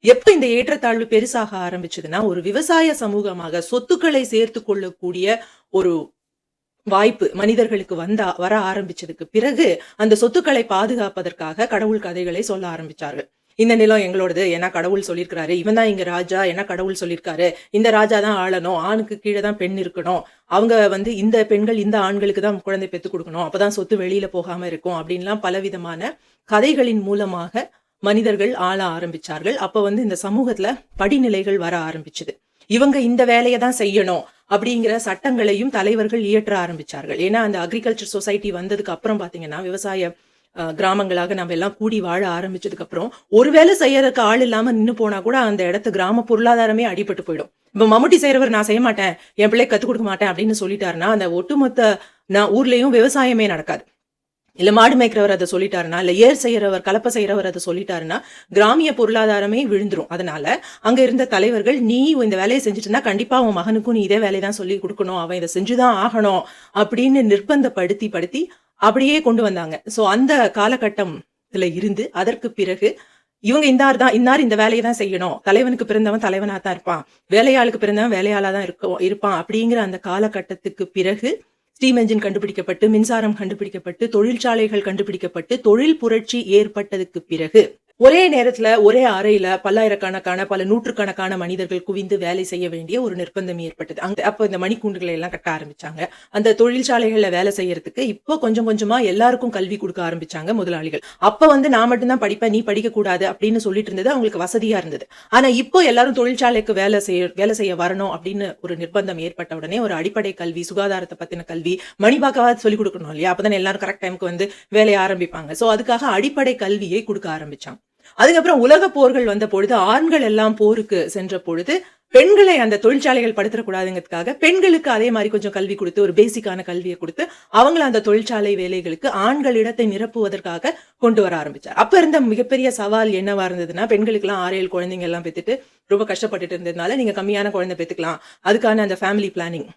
எப்ப இந்த ஏற்றத்தாழ்வு பெருசாக ஆரம்பிச்சதுன்னா, ஒரு விவசாய சமூகமாக சொத்துக்களை சேர்த்துக் கொள்ளக்கூடிய ஒரு வாய்ப்பு மனிதர்களுக்கு வர ஆரம்பிச்சதுக்கு பிறகு, அந்த சொத்துக்களை பாதுகாப்பதற்காக கடவுள் கதைகளை சொல்ல ஆரம்பிச்சார்கள். இந்த நிலம் எங்களோடது. ஏன்னா கடவுள் சொல்லியிருக்கிறாரு. இவன் தான் இங்க ராஜா. ஏன்னா கடவுள் சொல்லியிருக்காரு. இந்த ராஜா தான் ஆளணும். ஆணுக்கு கீழ தான் பெண் இருக்கணும். அவங்க இந்த பெண்கள் இந்த ஆண்களுக்கு தான் குழந்தை பெத்துக் குடுக்கணும். அப்பதான் சொத்து வெளியில போகாம இருக்கும். அப்படின்லாம் பலவிதமான கதைகளின் மூலமாக மனிதர்கள் ஆள ஆரம்பிச்சார்கள். அப்ப இந்த சமூகத்துல படிநிலைகள் வர ஆரம்பிச்சது. இவங்க இந்த வேலைய தான் செய்யணும் அப்படிங்கிற சட்டங்களையும் தலைவர்கள் இயற்ற ஆரம்பிச்சார்கள். ஏன்னா அந்த அக்ரிகல்ச்சர் சொசைட்டி வந்ததுக்கு அப்புறம் பாத்தீங்கன்னா, விவசாய கிராமங்களாக நம்ம எல்லாம் கூடி வாழ ஆரம்பிச்சதுக்கு அப்புறம், ஒரு வேலை செய்யறதுக்கு ஆள் இல்லாம நின்னு போனா கூட அந்த இடத்து கிராம பொருளாதாரமே அடிபட்டு போயிடும். இப்ப மம்முட்டி செய்றவர் நான் செய்ய மாட்டேன், என் பிள்ளைக்கு கத்துக் கொடுக்க மாட்டேன் அப்படின்னு சொல்லிட்டாருன்னா, அந்த ஒட்டுமொத்த ஊர்லயும் விவசாயமே நடக்காது. இல்ல மாடு மேய்க்கிறவர் அத சொல்லிட்டாருன்னா, இல்ல ஏர் செய்யறவர், கலப்பை செய்யறவர் அத சொல்லிட்டாருன்னா, கிராமிய பொருளாதாரமே விழுந்துரும். அதனால அங்க இருந்த தலைவர்கள், நீ இந்த வேலைய செஞ்சுட்டு இருந்தா கண்டிப்பா உன் மகனுக்கும் நீ இதே வேலைய தான் சொல்லிக் குடுக்கணும். அவன் இத செஞ்சுதான் ஆகணும் அப்படின்னு நிர்பந்தப்படுத்தி அப்படியே கொண்டு வந்தாங்க. சோ அந்த காலகட்டத்துல இருந்து அதற்கு பிறகு இவங்க இன்னார் இந்த வேலைய தான் செய்யணும். தலைவனுக்கு பிறந்தவன் தலைவனா தான் இருப்பான். வேலையாளுக்கு பிறந்தவன் வேலையாளா தான் இருப்பான் அப்படிங்கிற அந்த காலகட்டத்துக்கு பிறகு ஸ்டீம் என்ஜின் கண்டுபிடிக்கப்பட்டு, மின்சாரம் கண்டுபிடிக்கப்பட்டு, தொழிற்சாலைகள் கண்டுபிடிக்கப்பட்டு, தொழில் புரட்சி ஏற்பட்டதுக்கு பிறகு, ஒரே நேரத்துல ஒரே அறையில பல்லாயிரக்கணக்கான பல நூற்றுக்கணக்கான மனிதர்கள் குவிந்து வேலை செய்ய வேண்டிய ஒரு நிர்பந்தம் ஏற்பட்டது. அப்ப இந்த மணிக்கூண்டுகளை எல்லாம் கட்ட ஆரம்பிச்சாங்க. அந்த தொழிற்சாலைகள்ல வேலை செய்யறதுக்கு இப்போ கொஞ்சம் கொஞ்சமா எல்லாருக்கும் கல்வி கொடுக்க ஆரம்பிச்சாங்க முதலாளிகள். அப்ப நான் மட்டும் தான் படிப்பேன், நீ படிக்க கூடாது அப்படின்னு சொல்லிட்டு இருந்தது அவங்களுக்கு வசதியா இருந்தது. ஆனா இப்போ எல்லாரும் தொழிற்சாலைக்கு வேலை செய்ய வரணும் அப்படின்னு ஒரு நிர்பந்தம் ஏற்பட்ட உடனே ஒரு அடிப்படை கல்வி, சுகாதாரத்தை பத்தின கல்வி, மணிபாக்காவது சொல்லிக் கொடுக்கணும் இல்லையா? அப்பதான் எல்லாரும் கரெக்ட் டைமுக்கு வேலையை ஆரம்பிப்பாங்க. சோ அதுக்காக அடிப்படை கல்வியை கொடுக்க ஆரம்பிச்சாங்க. அதுக்கப்புறம் உலக போர்கள் வந்த பொழுது, ஆண்கள் எல்லாம் போருக்கு சென்ற பொழுது, பெண்களை அந்த தொழிற்சாலைகள் படுத்தக்கூடாதுங்கிறதுக்காக பெண்களுக்கு அதே மாதிரி கொஞ்சம் கல்வி கொடுத்து, ஒரு பேசிக்கான கல்வியை கொடுத்து, அவங்கள அந்த தொழிற்சாலை வேலைகளுக்கு ஆண்கள் இடத்தை நிரப்புவதற்காக கொண்டு வர ஆரம்பிச்சார். அப்ப இருந்த மிகப்பெரிய சவால் என்னவா இருந்ததுன்னா, பெண்களுக்கு எல்லாம் 6, 7 குழந்தைங்க எல்லாம் பெத்துட்டு ரொம்ப கஷ்டப்பட்டுட்டு இருந்ததுனால, நீங்க கம்மியான குழந்தை பெத்துக்கலாம். அதுக்கான அந்த ஃபேமிலி பிளானிங்,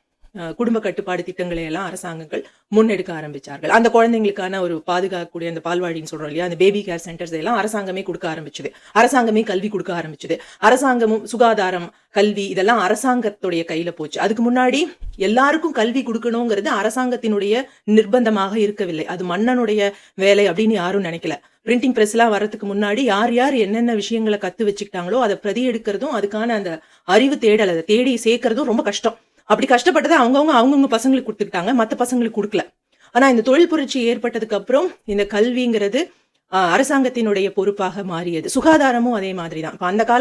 குடும்ப கட்டுப்பாடு திட்டங்களை எல்லாம் அரசாங்கங்கள் முன்னெடுக்க ஆரம்பிச்சார்கள். அந்த குழந்தைங்களுக்கான ஒரு பாதுகாக்கக்கூடிய அந்த பால்வாடின்னு சொல்றோம் இல்லையா, அந்த பேபி கேர் சென்டர்ஸ் எல்லாம் அரசாங்கமே கொடுக்க ஆரம்பிச்சது. அரசாங்கமே கல்வி கொடுக்க ஆரம்பிச்சது. அரசாங்கமும் சுகாதாரம், கல்வி இதெல்லாம் அரசாங்கத்துடைய கையில போச்சு. அதுக்கு முன்னாடி எல்லாருக்கும் கல்வி கொடுக்கணுங்கிறது அரசாங்கத்தினுடைய நிர்பந்தமாக இருக்கவில்லை. அது மன்னனுடைய வேலை அப்படின்னு யாரும் நினைக்கல. பிரிண்டிங் பிரஸ் எல்லாம் வரதுக்கு முன்னாடி யார் யார் என்னென்ன விஷயங்களை கத்து வச்சுக்கிட்டாங்களோ அதை பிரதி எடுக்கிறதும், அதுக்கான அந்த அறிவு தேடல், அதை தேடி சேர்க்கறதும் ரொம்ப கஷ்டம். அப்படி கஷ்டப்பட்டதை அவங்கவுங்க பசங்களுக்கு கொடுத்துக்கிட்டாங்க, மத்த பசங்களுக்கு கொடுக்கல. ஆனா இந்த தொழில் புரட்சி ஏற்பட்டதுக்கு அப்புறம் இந்த கல்விங்கிறது அரசாங்கத்தினுடைய பொறுப்பாக மாறியது. சுகாதாரமும் அதே மாதிரிதான். அந்த கால